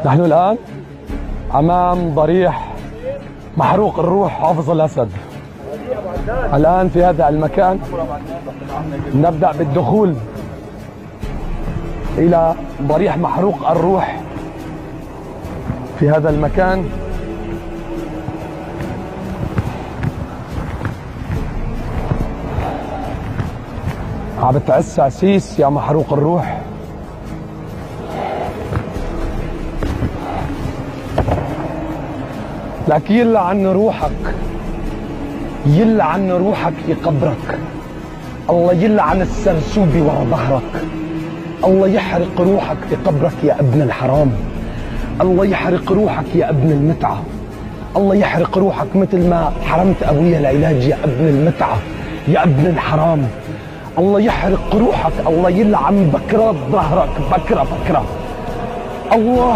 نحن الآن أمام ضريح محروق الروح حافظ الأسد. الآن في هذا المكان نبدأ بالدخول إلى ضريح محروق الروح في هذا المكان. عم بتعس عسيس يا محروق الروح. لك يلعن روحك، يلعن روحك في قبرك. الله يلعن السرسوبي ورا ظهرك. الله يحرق روحك في قبرك يا ابن الحرام. الله يحرق روحك يا ابن المتعة. الله يحرق روحك مثل ما حرمت ابويا العلاج يا ابن المتعة يا ابن الحرام. الله يحرق روحك. الله يلعن بكرة ظهرك. بكرة الله